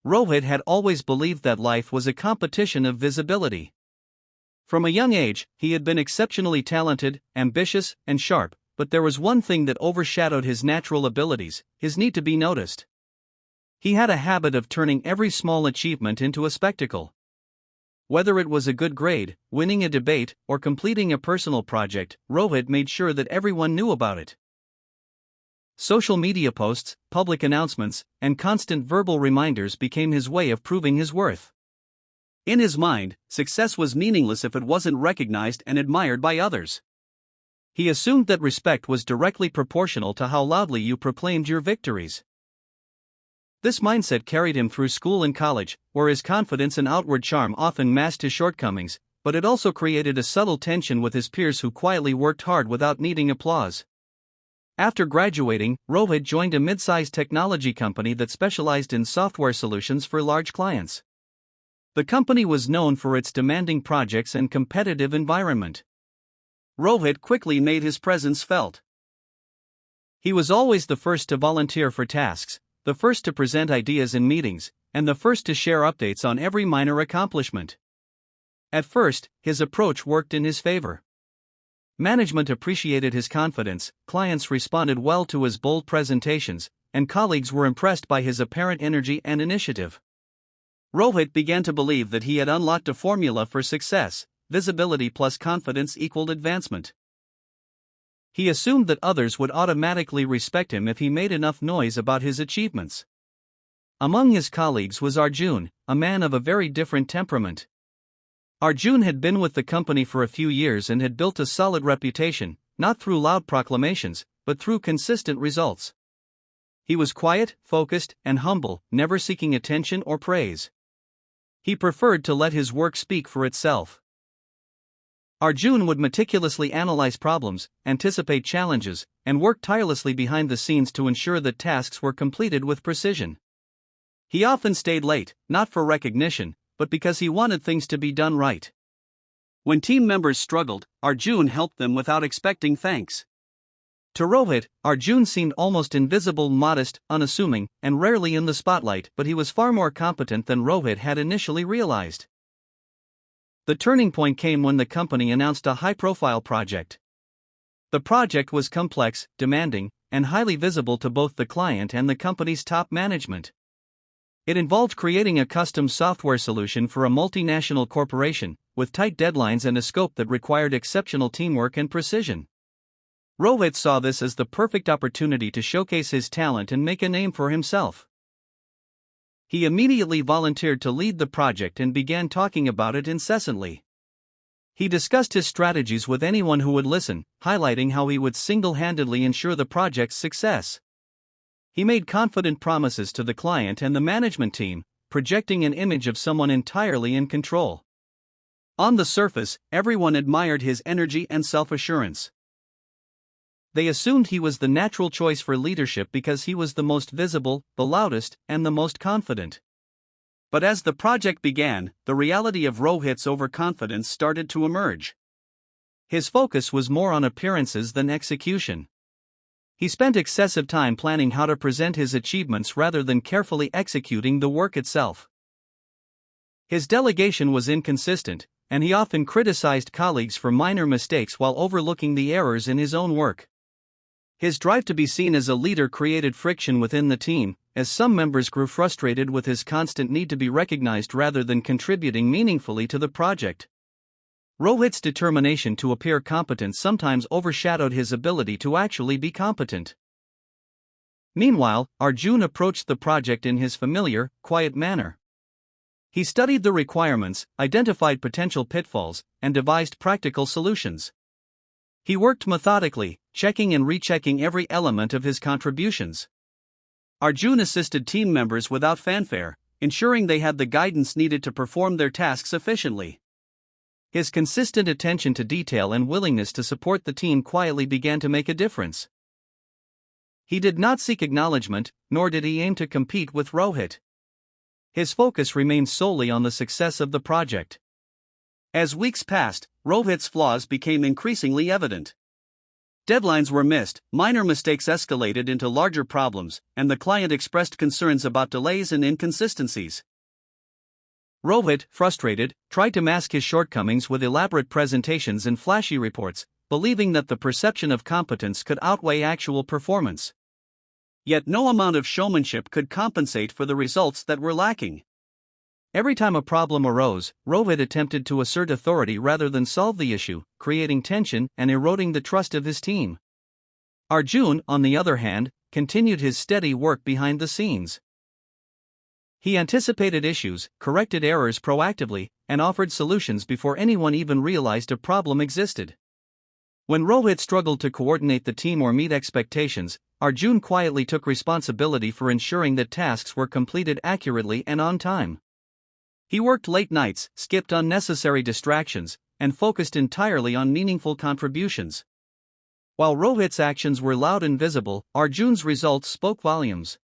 Rohit had always believed that life was a competition of visibility. From a young age, he had been exceptionally talented, ambitious, and sharp, but there was one thing that overshadowed his natural abilities: his need to be noticed. He had a habit of turning every small achievement into a spectacle. Whether it was a good grade, winning a debate, or completing a personal project, Rohit made sure that everyone knew about it. Social media posts, public announcements, and constant verbal reminders became his way of proving his worth. In his mind, success was meaningless if it wasn't recognized and admired by others. He assumed that respect was directly proportional to how loudly you proclaimed your victories. This mindset carried him through school and college, where his confidence and outward charm often masked his shortcomings, but it also created a subtle tension with his peers who quietly worked hard without needing applause. After graduating, Rohit joined a mid-sized technology company that specialized in software solutions for large clients. The company was known for its demanding projects and competitive environment. Rohit quickly made his presence felt. He was always the first to volunteer for tasks, the first to present ideas in meetings, and the first to share updates on every minor accomplishment. At first, his approach worked in his favor. Management appreciated his confidence, clients responded well to his bold presentations, and colleagues were impressed by his apparent energy and initiative. Rohit began to believe that he had unlocked a formula for success: visibility plus confidence equaled advancement. He assumed that others would automatically respect him if he made enough noise about his achievements. Among his colleagues was Arjun, a man of a very different temperament. Arjun had been with the company for a few years and had built a solid reputation, not through loud proclamations, but through consistent results. He was quiet, focused, and humble, never seeking attention or praise. He preferred to let his work speak for itself. Arjun would meticulously analyze problems, anticipate challenges, and work tirelessly behind the scenes to ensure that tasks were completed with precision. He often stayed late, not for recognition, but because he wanted things to be done right. When team members struggled, Arjun helped them without expecting thanks. To Rohit, Arjun seemed almost invisible, modest, unassuming, and rarely in the spotlight, but he was far more competent than Rohit had initially realized. The turning point came when the company announced a high-profile project. The project was complex, demanding, and highly visible to both the client and the company's top management. It involved creating a custom software solution for a multinational corporation, with tight deadlines and a scope that required exceptional teamwork and precision. Rohit saw this as the perfect opportunity to showcase his talent and make a name for himself. He immediately volunteered to lead the project and began talking about it incessantly. He discussed his strategies with anyone who would listen, highlighting how he would single-handedly ensure the project's success. He made confident promises to the client and the management team, projecting an image of someone entirely in control. On the surface, everyone admired his energy and self-assurance. They assumed he was the natural choice for leadership because he was the most visible, the loudest, and the most confident. But as the project began, the reality of Rohit's overconfidence started to emerge. His focus was more on appearances than execution. He spent excessive time planning how to present his achievements rather than carefully executing the work itself. His delegation was inconsistent, and he often criticized colleagues for minor mistakes while overlooking the errors in his own work. His drive to be seen as a leader created friction within the team, as some members grew frustrated with his constant need to be recognized rather than contributing meaningfully to the project. Rohit's determination to appear competent sometimes overshadowed his ability to actually be competent. Meanwhile, Arjun approached the project in his familiar, quiet manner. He studied the requirements, identified potential pitfalls, and devised practical solutions. He worked methodically, checking and rechecking every element of his contributions. Arjun assisted team members without fanfare, ensuring they had the guidance needed to perform their tasks efficiently. His consistent attention to detail and willingness to support the team quietly began to make a difference. He did not seek acknowledgement, nor did he aim to compete with Rohit. His focus remained solely on the success of the project. As weeks passed, Rohit's flaws became increasingly evident. Deadlines were missed, minor mistakes escalated into larger problems, and the client expressed concerns about delays and inconsistencies. Rohit, frustrated, tried to mask his shortcomings with elaborate presentations and flashy reports, believing that the perception of competence could outweigh actual performance. Yet no amount of showmanship could compensate for the results that were lacking. Every time a problem arose, Rohit attempted to assert authority rather than solve the issue, creating tension and eroding the trust of his team. Arjun, on the other hand, continued his steady work behind the scenes. He anticipated issues, corrected errors proactively, and offered solutions before anyone even realized a problem existed. When Rohit struggled to coordinate the team or meet expectations, Arjun quietly took responsibility for ensuring that tasks were completed accurately and on time. He worked late nights, skipped unnecessary distractions, and focused entirely on meaningful contributions. While Rohit's actions were loud and visible, Arjun's results spoke volumes.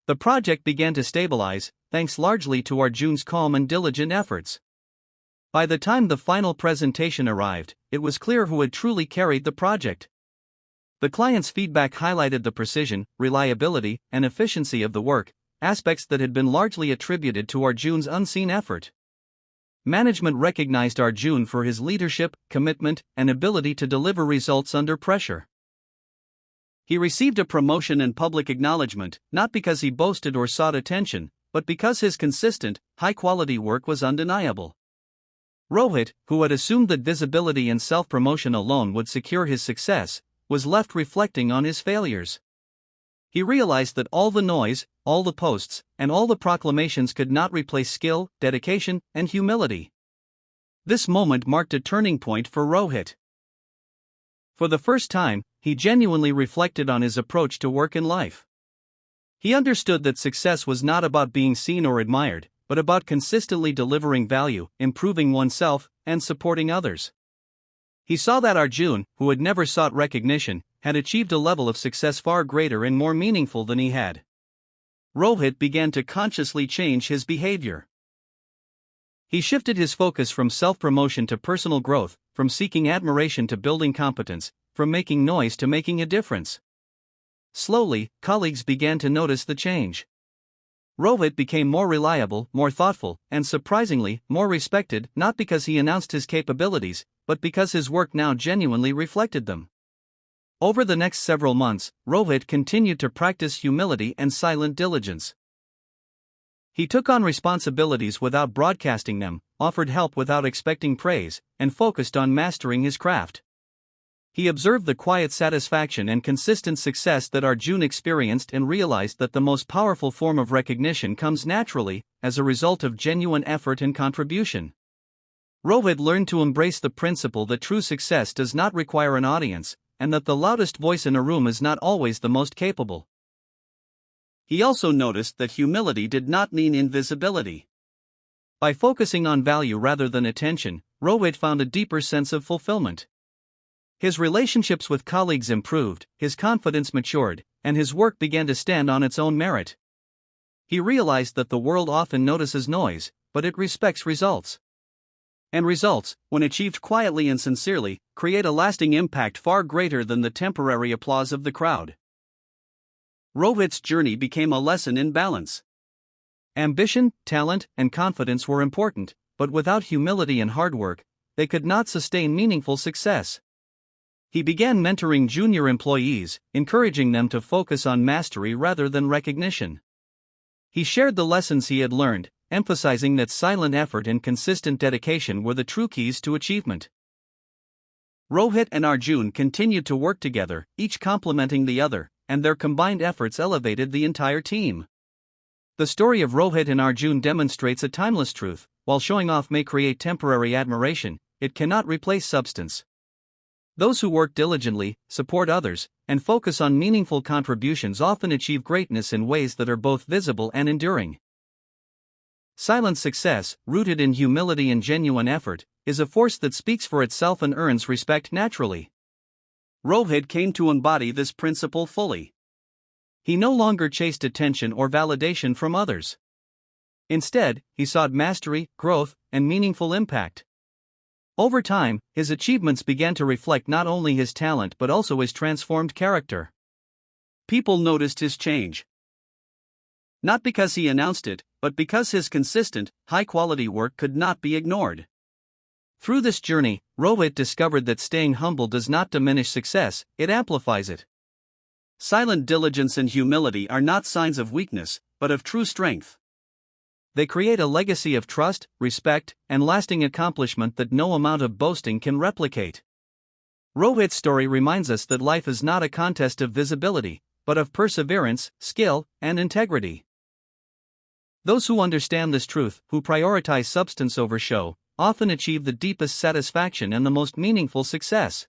The project began to stabilize, thanks largely to Arjun's calm and diligent efforts. By the time the final presentation arrived, it was clear who had truly carried the project. The client's feedback highlighted the precision, reliability, and efficiency of the work, aspects that had been largely attributed to Arjun's unseen effort. Management recognized Arjun for his leadership, commitment, and ability to deliver results under pressure. He received a promotion and public acknowledgement, not because he boasted or sought attention, but because his consistent, high-quality work was undeniable. Rohit, who had assumed that visibility and self-promotion alone would secure his success, was left reflecting on his failures. He realized that all the noise, all the posts, and all the proclamations could not replace skill, dedication, and humility. This moment marked a turning point for Rohit. For the first time, he genuinely reflected on his approach to work and life. He understood that success was not about being seen or admired, but about consistently delivering value, improving oneself, and supporting others. He saw that Arjun, who had never sought recognition, had achieved a level of success far greater and more meaningful than he had. Rohit began to consciously change his behavior. He shifted his focus from self-promotion to personal growth, from seeking admiration to building competence, from making noise to making a difference. Slowly, colleagues began to notice the change. Rohit became more reliable, more thoughtful, and surprisingly, more respected, not because he announced his capabilities, but because his work now genuinely reflected them. Over the next several months, Rohit continued to practice humility and silent diligence. He took on responsibilities without broadcasting them, offered help without expecting praise, and focused on mastering his craft. He observed the quiet satisfaction and consistent success that Arjun experienced and realized that the most powerful form of recognition comes naturally, as a result of genuine effort and contribution. Rohit learned to embrace the principle that true success does not require an audience, and that the loudest voice in a room is not always the most capable. He also noticed that humility did not mean invisibility. By focusing on value rather than attention, Rohit found a deeper sense of fulfillment. His relationships with colleagues improved, his confidence matured, and his work began to stand on its own merit. He realized that the world often notices noise, but it respects results. And results, when achieved quietly and sincerely, create a lasting impact far greater than the temporary applause of the crowd. Rohit's journey became a lesson in balance. Ambition, talent, and confidence were important, but without humility and hard work, they could not sustain meaningful success. He began mentoring junior employees, encouraging them to focus on mastery rather than recognition. He shared the lessons he had learned, emphasizing that silent effort and consistent dedication were the true keys to achievement. Rohit and Arjun continued to work together, each complementing the other, and their combined efforts elevated the entire team. The story of Rohit and Arjun demonstrates a timeless truth: while showing off may create temporary admiration, it cannot replace substance. Those who work diligently, support others, and focus on meaningful contributions often achieve greatness in ways that are both visible and enduring. Silent success, rooted in humility and genuine effort, is a force that speaks for itself and earns respect naturally. Rohit came to embody this principle fully. He no longer chased attention or validation from others. Instead, he sought mastery, growth, and meaningful impact. Over time, his achievements began to reflect not only his talent but also his transformed character. People noticed his change. Not because he announced it, but because his consistent, high-quality work could not be ignored. Through this journey, Rohit discovered that staying humble does not diminish success, it amplifies it. Silent diligence and humility are not signs of weakness, but of true strength. They create a legacy of trust, respect, and lasting accomplishment that no amount of boasting can replicate. Rohit's story reminds us that life is not a contest of visibility, but of perseverance, skill, and integrity. Those who understand this truth, who prioritize substance over show, often achieve the deepest satisfaction and the most meaningful success.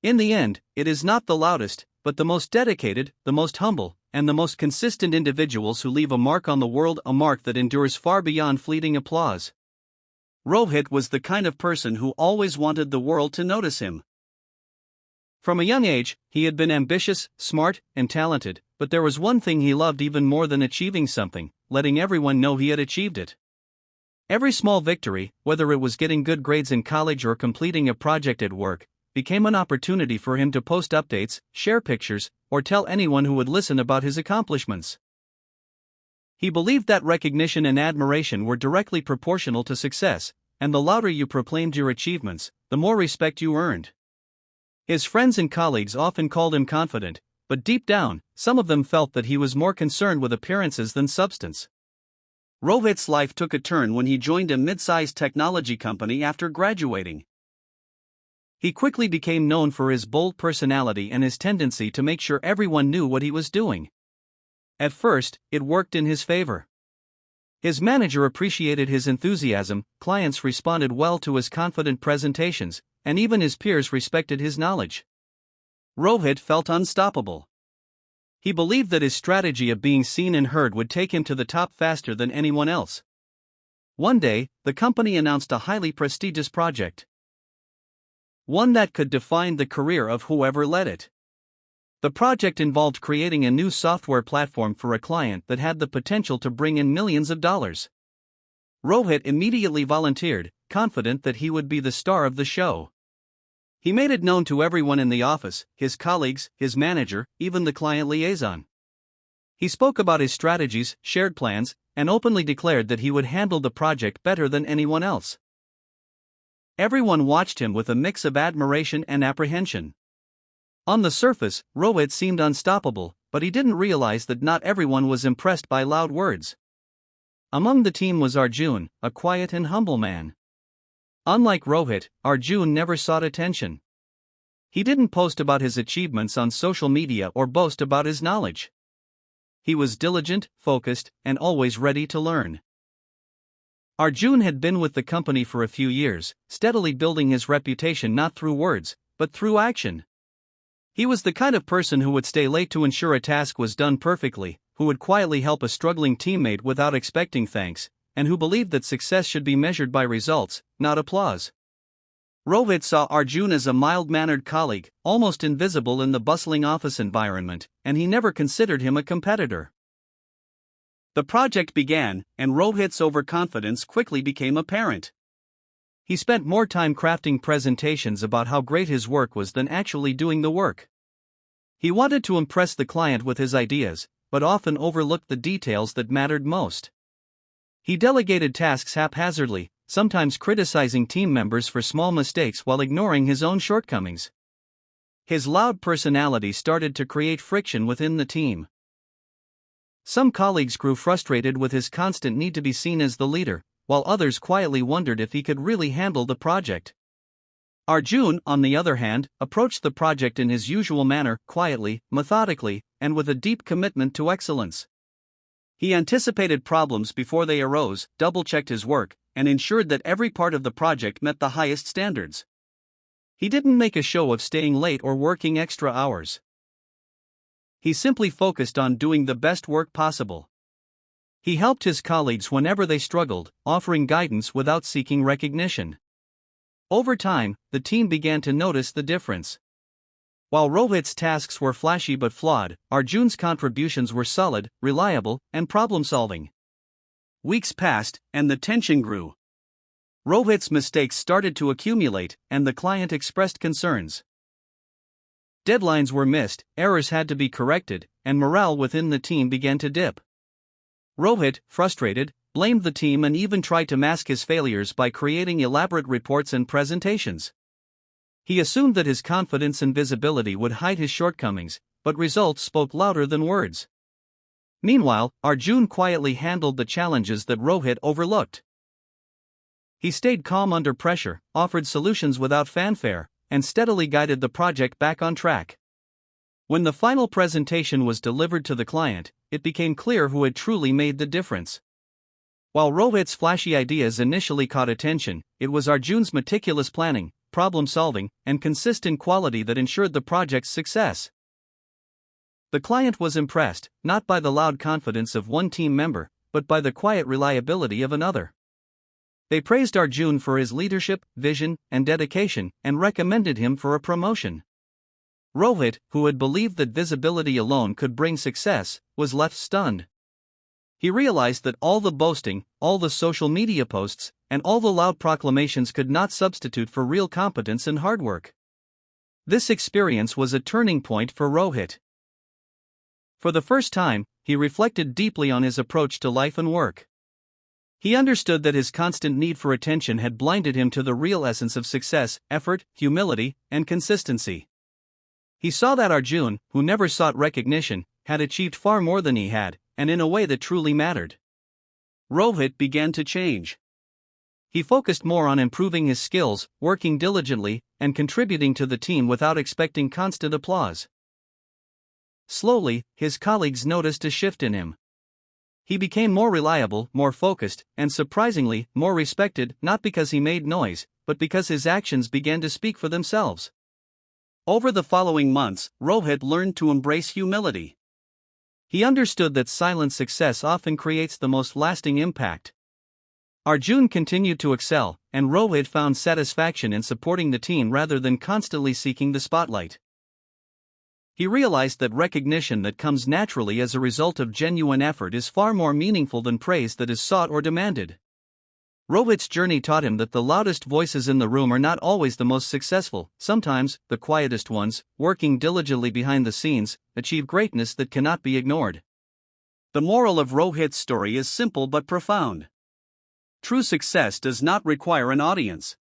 In the end, it is not the loudest, but the most dedicated, the most humble, and the most consistent individuals who leave a mark on the world, a mark that endures far beyond fleeting applause. Rohit was the kind of person who always wanted the world to notice him. From a young age, he had been ambitious, smart, and talented, but there was one thing he loved even more than achieving something: letting everyone know he had achieved it. Every small victory, whether it was getting good grades in college or completing a project at work, became an opportunity for him to post updates, share pictures, or tell anyone who would listen about his accomplishments. He believed that recognition and admiration were directly proportional to success, and the louder you proclaimed your achievements, the more respect you earned. His friends and colleagues often called him confident, but deep down, some of them felt that he was more concerned with appearances than substance. Rohit's life took a turn when he joined a mid-sized technology company after graduating. He quickly became known for his bold personality and his tendency to make sure everyone knew what he was doing. At first, it worked in his favor. His manager appreciated his enthusiasm, clients responded well to his confident presentations, and even his peers respected his knowledge. Rohit felt unstoppable. He believed that his strategy of being seen and heard would take him to the top faster than anyone else. One day, the company announced a highly prestigious project. One that could define the career of whoever led it. The project involved creating a new software platform for a client that had the potential to bring in millions of dollars. Rohit immediately volunteered, confident that he would be the star of the show. He made it known to everyone in the office, his colleagues, his manager, even the client liaison. He spoke about his strategies, shared plans, and openly declared that he would handle the project better than anyone else. Everyone watched him with a mix of admiration and apprehension. On the surface, Rohit seemed unstoppable, but he didn't realize that not everyone was impressed by loud words. Among the team was Arjun, a quiet and humble man. Unlike Rohit, Arjun never sought attention. He didn't post about his achievements on social media or boast about his knowledge. He was diligent, focused, and always ready to learn. Arjun had been with the company for a few years, steadily building his reputation not through words, but through action. He was the kind of person who would stay late to ensure a task was done perfectly, who would quietly help a struggling teammate without expecting thanks, and who believed that success should be measured by results, not applause. Rohit saw Arjun as a mild-mannered colleague, almost invisible in the bustling office environment, and he never considered him a competitor. The project began, and Rohit's overconfidence quickly became apparent. He spent more time crafting presentations about how great his work was than actually doing the work. He wanted to impress the client with his ideas, but often overlooked the details that mattered most. He delegated tasks haphazardly, sometimes criticizing team members for small mistakes while ignoring his own shortcomings. His loud personality started to create friction within the team. Some colleagues grew frustrated with his constant need to be seen as the leader, while others quietly wondered if he could really handle the project. Arjun, on the other hand, approached the project in his usual manner, quietly, methodically, and with a deep commitment to excellence. He anticipated problems before they arose, double-checked his work, and ensured that every part of the project met the highest standards. He didn't make a show of staying late or working extra hours. He simply focused on doing the best work possible. He helped his colleagues whenever they struggled, offering guidance without seeking recognition. Over time, the team began to notice the difference. While Rohit's tasks were flashy but flawed, Arjun's contributions were solid, reliable, and problem-solving. Weeks passed, and the tension grew. Rohit's mistakes started to accumulate, and the client expressed concerns. Deadlines were missed, errors had to be corrected, and morale within the team began to dip. Rohit, frustrated, blamed the team and even tried to mask his failures by creating elaborate reports and presentations. He assumed that his confidence and visibility would hide his shortcomings, but results spoke louder than words. Meanwhile, Arjun quietly handled the challenges that Rohit overlooked. He stayed calm under pressure, offered solutions without fanfare, and steadily guided the project back on track. When the final presentation was delivered to the client, it became clear who had truly made the difference. While Rohit's flashy ideas initially caught attention, it was Arjun's meticulous planning, problem-solving, and consistent quality that ensured the project's success. The client was impressed, not by the loud confidence of one team member, but by the quiet reliability of another. They praised Arjun for his leadership, vision, and dedication, and recommended him for a promotion. Rohit, who had believed that visibility alone could bring success, was left stunned. He realized that all the boasting, all the social media posts, and all the loud proclamations could not substitute for real competence and hard work. This experience was a turning point for Rohit. For the first time, he reflected deeply on his approach to life and work. He understood that his constant need for attention had blinded him to the real essence of success: effort, humility, and consistency. He saw that Arjun, who never sought recognition, had achieved far more than he had, and in a way that truly mattered. Rohit began to change. He focused more on improving his skills, working diligently, and contributing to the team without expecting constant applause. Slowly, his colleagues noticed a shift in him. He became more reliable, more focused, and surprisingly, more respected, not because he made noise, but because his actions began to speak for themselves. Over the following months, Rohit learned to embrace humility. He understood that silent success often creates the most lasting impact. Arjun continued to excel, and Rohit found satisfaction in supporting the team rather than constantly seeking the spotlight. He realized that recognition that comes naturally as a result of genuine effort is far more meaningful than praise that is sought or demanded. Rohit's journey taught him that the loudest voices in the room are not always the most successful. Sometimes, the quietest ones, working diligently behind the scenes, achieve greatness that cannot be ignored. The moral of Rohit's story is simple but profound. True success does not require an audience.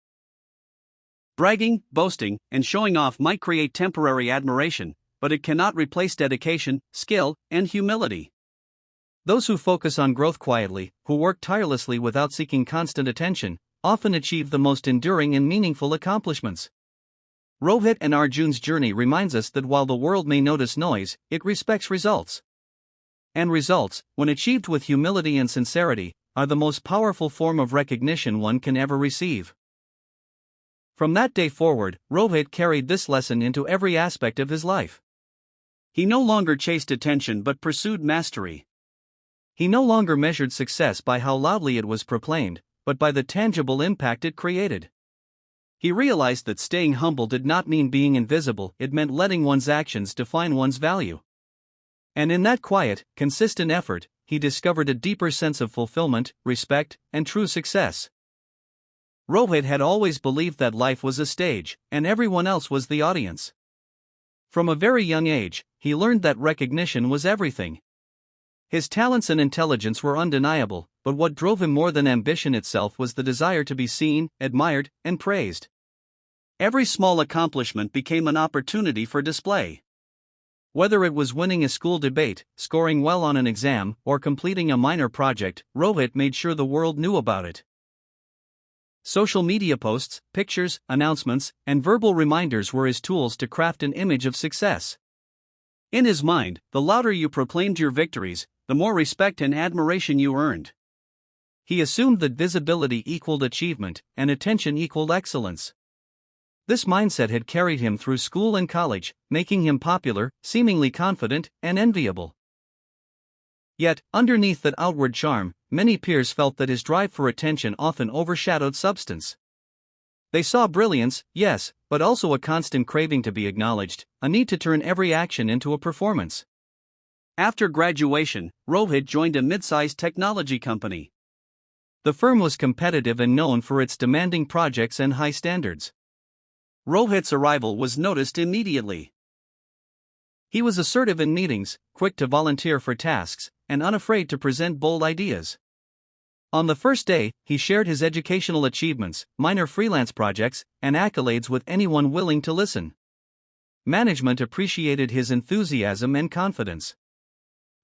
Bragging, boasting, and showing off might create temporary admiration, but it cannot replace dedication, skill, and humility. Those who focus on growth quietly, who work tirelessly without seeking constant attention, often achieve the most enduring and meaningful accomplishments. Rohit and Arjun's journey reminds us that while the world may notice noise, it respects results. And results, when achieved with humility and sincerity, are the most powerful form of recognition one can ever receive. From that day forward, Rohit carried this lesson into every aspect of his life. He no longer chased attention but pursued mastery. He no longer measured success by how loudly it was proclaimed, but by the tangible impact it created. He realized that staying humble did not mean being invisible, it meant letting one's actions define one's value. And in that quiet, consistent effort, he discovered a deeper sense of fulfillment, respect, and true success. Rohit had always believed that life was a stage, and everyone else was the audience. From a very young age, he learned that recognition was everything. His talents and intelligence were undeniable, but what drove him more than ambition itself was the desire to be seen, admired, and praised. Every small accomplishment became an opportunity for display. Whether it was winning a school debate, scoring well on an exam, or completing a minor project, Rohit made sure the world knew about it. Social media posts, pictures, announcements, and verbal reminders were his tools to craft an image of success. In his mind, the louder you proclaimed your victories, the more respect and admiration you earned. He assumed that visibility equaled achievement, and attention equaled excellence. This mindset had carried him through school and college, making him popular, seemingly confident, and enviable. Yet, underneath that outward charm, many peers felt that his drive for attention often overshadowed substance. They saw brilliance, yes, but also a constant craving to be acknowledged, a need to turn every action into a performance. After graduation, Rohit joined a mid-sized technology company. The firm was competitive and known for its demanding projects and high standards. Rohit's arrival was noticed immediately. He was assertive in meetings, quick to volunteer for tasks, and unafraid to present bold ideas. On the first day, he shared his educational achievements, minor freelance projects, and accolades with anyone willing to listen. Management appreciated his enthusiasm and confidence.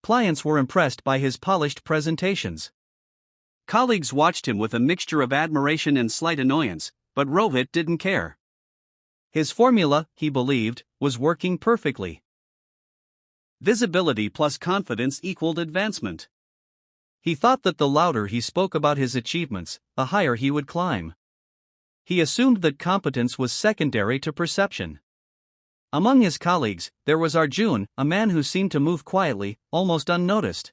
Clients were impressed by his polished presentations. Colleagues watched him with a mixture of admiration and slight annoyance, but Rohit didn't care. His formula, he believed, was working perfectly. Visibility plus confidence equaled advancement. He thought that the louder he spoke about his achievements, the higher he would climb. He assumed that competence was secondary to perception. Among his colleagues, there was Arjun, a man who seemed to move quietly, almost unnoticed.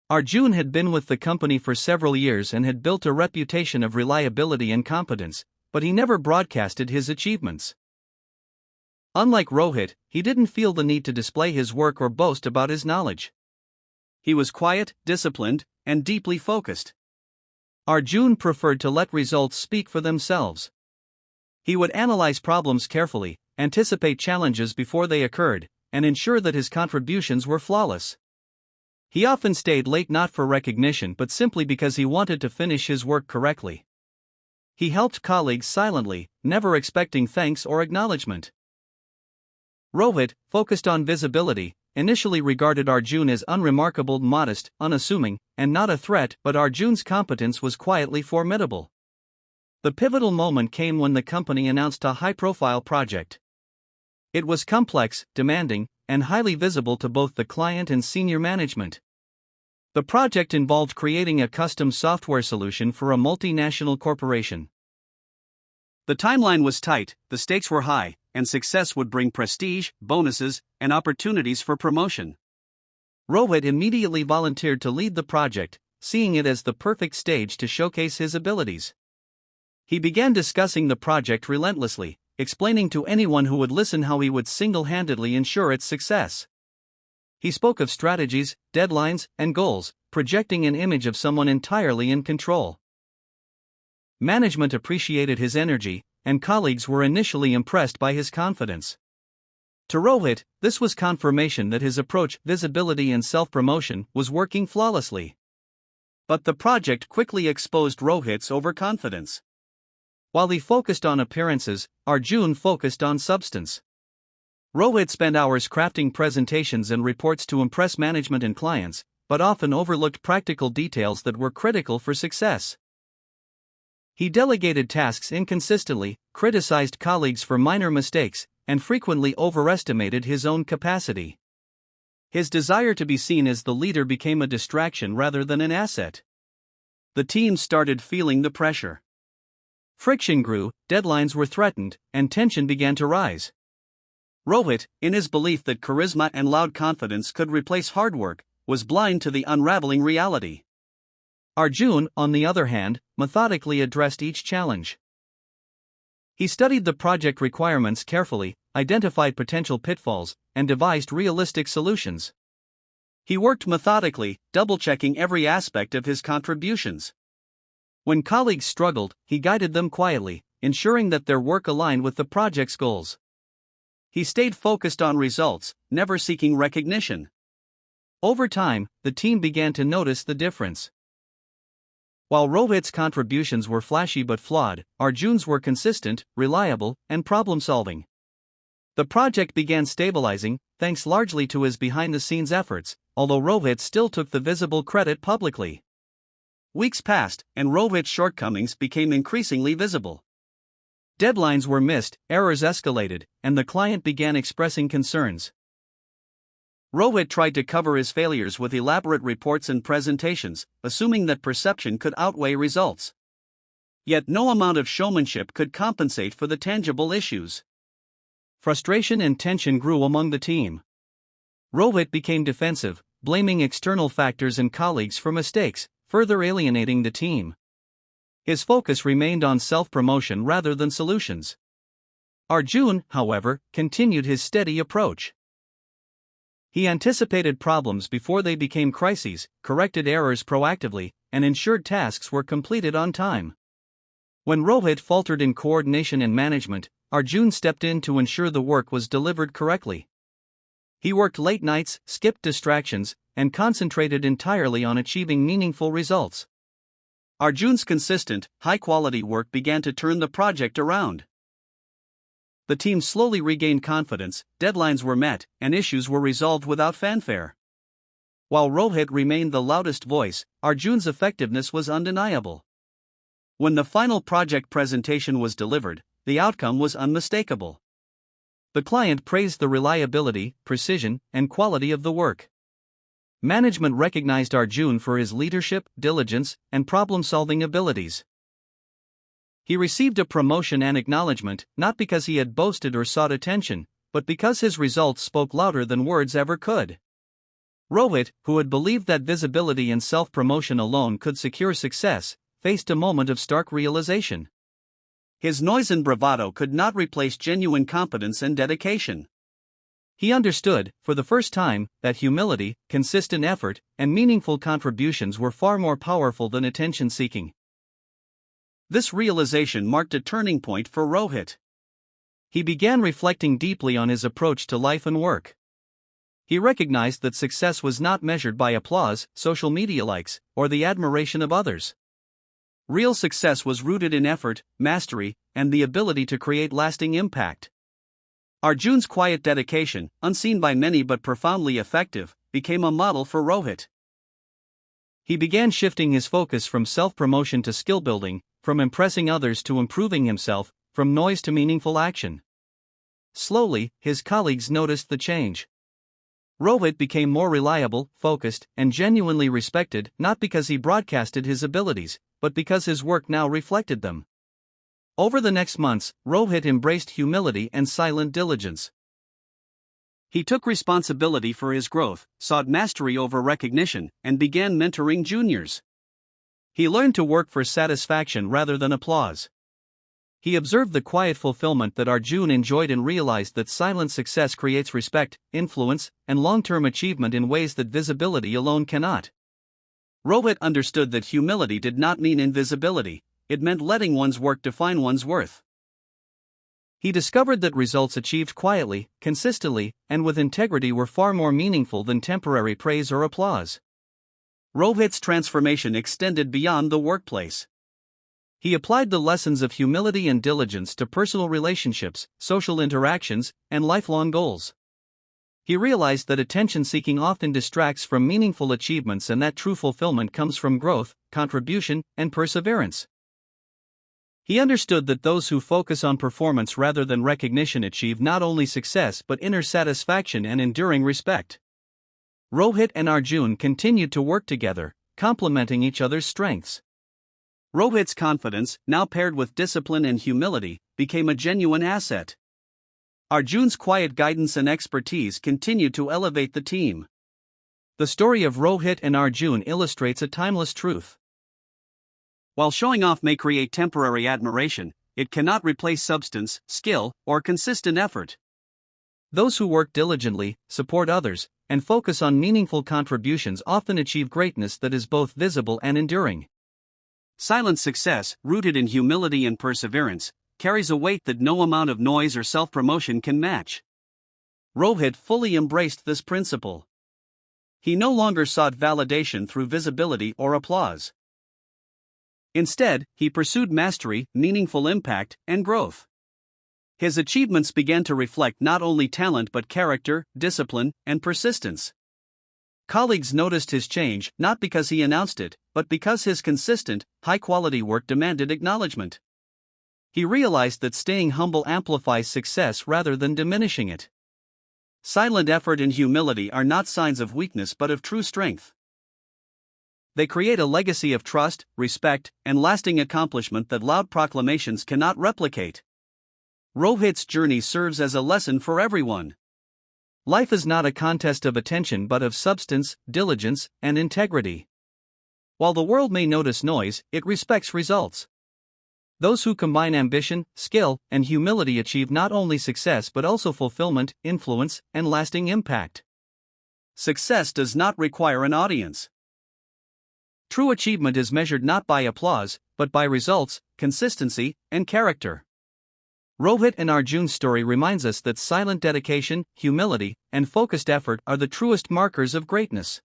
Arjun had been with the company for several years and had built a reputation of reliability and competence, but he never broadcasted his achievements. Unlike Rohit, he didn't feel the need to display his work or boast about his knowledge. He was quiet, disciplined, and deeply focused. Arjun preferred to let results speak for themselves. He would analyze problems carefully, anticipate challenges before they occurred, and ensure that his contributions were flawless. He often stayed late not for recognition but simply because he wanted to finish his work correctly. He helped colleagues silently, never expecting thanks or acknowledgement. Rohit, focused on visibility, initially regarded Arjun as unremarkable, modest, unassuming, and not a threat, but Arjun's competence was quietly formidable. The pivotal moment came when the company announced a high-profile project. It was complex, demanding, and highly visible to both the client and senior management. The project involved creating a custom software solution for a multinational corporation. The timeline was tight, the stakes were high, and success would bring prestige, bonuses, and opportunities for promotion. Rohit immediately volunteered to lead the project, seeing it as the perfect stage to showcase his abilities. He began discussing the project relentlessly, explaining to anyone who would listen how he would single-handedly ensure its success. He spoke of strategies, deadlines, and goals, projecting an image of someone entirely in control. Management appreciated his energy, and colleagues were initially impressed by his confidence. To Rohit, this was confirmation that his approach, visibility and self-promotion, was working flawlessly. But the project quickly exposed Rohit's overconfidence. While he focused on appearances, Arjun focused on substance. Rohit spent hours crafting presentations and reports to impress management and clients, but often overlooked practical details that were critical for success. He delegated tasks inconsistently, criticized colleagues for minor mistakes, and frequently overestimated his own capacity. His desire to be seen as the leader became a distraction rather than an asset. The team started feeling the pressure. Friction grew, deadlines were threatened, and tension began to rise. Rohit, in his belief that charisma and loud confidence could replace hard work, was blind to the unraveling reality. Arjun, on the other hand, methodically addressed each challenge. He studied the project requirements carefully, identified potential pitfalls, and devised realistic solutions. He worked methodically, double-checking every aspect of his contributions. When colleagues struggled, he guided them quietly, ensuring that their work aligned with the project's goals. He stayed focused on results, never seeking recognition. Over time, the team began to notice the difference. While Rohit's contributions were flashy but flawed, Arjun's were consistent, reliable, and problem-solving. The project began stabilizing, thanks largely to his behind-the-scenes efforts, although Rohit still took the visible credit publicly. Weeks passed, and Rohit's shortcomings became increasingly visible. Deadlines were missed, errors escalated, and the client began expressing concerns. Rohit tried to cover his failures with elaborate reports and presentations, assuming that perception could outweigh results. Yet no amount of showmanship could compensate for the tangible issues. Frustration and tension grew among the team. Rohit became defensive, blaming external factors and colleagues for mistakes, further alienating the team. His focus remained on self-promotion rather than solutions. Arjun, however, continued his steady approach. He anticipated problems before they became crises, corrected errors proactively, and ensured tasks were completed on time. When Rohit faltered in coordination and management, Arjun stepped in to ensure the work was delivered correctly. He worked late nights, skipped distractions, and concentrated entirely on achieving meaningful results. Arjun's consistent, high-quality work began to turn the project around. The team slowly regained confidence, deadlines were met, and issues were resolved without fanfare. While Rohit remained the loudest voice, Arjun's effectiveness was undeniable. When the final project presentation was delivered, the outcome was unmistakable. The client praised the reliability, precision, and quality of the work. Management recognized Arjun for his leadership, diligence, and problem-solving abilities. He received a promotion and acknowledgement, not because he had boasted or sought attention, but because his results spoke louder than words ever could. Rohit, who had believed that visibility and self-promotion alone could secure success, faced a moment of stark realization. His noise and bravado could not replace genuine competence and dedication. He understood, for the first time, that humility, consistent effort, and meaningful contributions were far more powerful than attention-seeking. This realization marked a turning point for Rohit. He began reflecting deeply on his approach to life and work. He recognized that success was not measured by applause, social media likes, or the admiration of others. Real success was rooted in effort, mastery, and the ability to create lasting impact. Arjun's quiet dedication, unseen by many but profoundly effective, became a model for Rohit. He began shifting his focus from self-promotion to skill building, from impressing others to improving himself, from noise to meaningful action. Slowly, his colleagues noticed the change. Rohit became more reliable, focused, and genuinely respected, not because he broadcasted his abilities, but because his work now reflected them. Over the next months, Rohit embraced humility and silent diligence. He took responsibility for his growth, sought mastery over recognition, and began mentoring juniors. He learned to work for satisfaction rather than applause. He observed the quiet fulfillment that Arjun enjoyed and realized that silent success creates respect, influence, and long-term achievement in ways that visibility alone cannot. Rohit understood that humility did not mean invisibility, it meant letting one's work define one's worth. He discovered that results achieved quietly, consistently, and with integrity were far more meaningful than temporary praise or applause. Rohit's transformation extended beyond the workplace. He applied the lessons of humility and diligence to personal relationships, social interactions, and lifelong goals. He realized that attention-seeking often distracts from meaningful achievements and that true fulfillment comes from growth, contribution, and perseverance. He understood that those who focus on performance rather than recognition achieve not only success but inner satisfaction and enduring respect. Rohit and Arjun continued to work together, complementing each other's strengths. Rohit's confidence, now paired with discipline and humility, became a genuine asset. Arjun's quiet guidance and expertise continued to elevate the team. The story of Rohit and Arjun illustrates a timeless truth. While showing off may create temporary admiration, it cannot replace substance, skill, or consistent effort. Those who work diligently, support others, and focus on meaningful contributions often achieve greatness that is both visible and enduring. Silent success, rooted in humility and perseverance, carries a weight that no amount of noise or self-promotion can match. Rohit fully embraced this principle. He no longer sought validation through visibility or applause. Instead, he pursued mastery, meaningful impact, and growth. His achievements began to reflect not only talent but character, discipline, and persistence. Colleagues noticed his change not because he announced it, but because his consistent, high-quality work demanded acknowledgement. He realized that staying humble amplifies success rather than diminishing it. Silent effort and humility are not signs of weakness but of true strength. They create a legacy of trust, respect, and lasting accomplishment that loud proclamations cannot replicate. Rohit's journey serves as a lesson for everyone. Life is not a contest of attention but of substance, diligence, and integrity. While the world may notice noise, it respects results. Those who combine ambition, skill, and humility achieve not only success but also fulfillment, influence, and lasting impact. Success does not require an audience. True achievement is measured not by applause, but by results, consistency, and character. Rohit and Arjun's story reminds us that silent dedication, humility, and focused effort are the truest markers of greatness.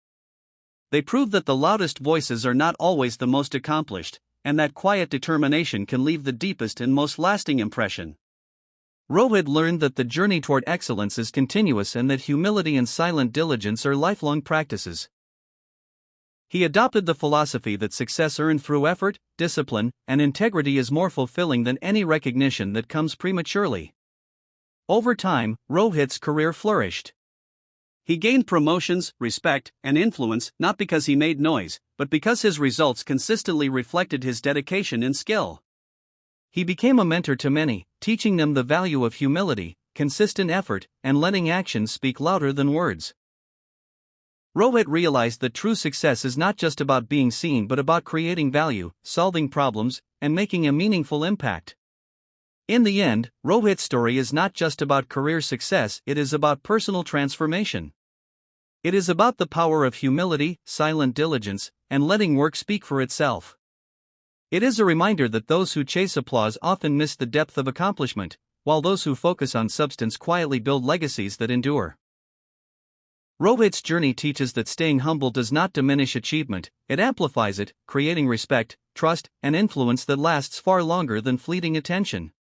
They prove that the loudest voices are not always the most accomplished, and that quiet determination can leave the deepest and most lasting impression. Rohit learned that the journey toward excellence is continuous and that humility and silent diligence are lifelong practices. He adopted the philosophy that success earned through effort, discipline, and integrity is more fulfilling than any recognition that comes prematurely. Over time, Rohit's career flourished. He gained promotions, respect, and influence not because he made noise, but because his results consistently reflected his dedication and skill. He became a mentor to many, teaching them the value of humility, consistent effort, and letting actions speak louder than words. Rohit realized that true success is not just about being seen but about creating value, solving problems, and making a meaningful impact. In the end, Rohit's story is not just about career success, it is about personal transformation. It is about the power of humility, silent diligence, and letting work speak for itself. It is a reminder that those who chase applause often miss the depth of accomplishment, while those who focus on substance quietly build legacies that endure. Rohit's journey teaches that staying humble does not diminish achievement, it amplifies it, creating respect, trust, and influence that lasts far longer than fleeting attention.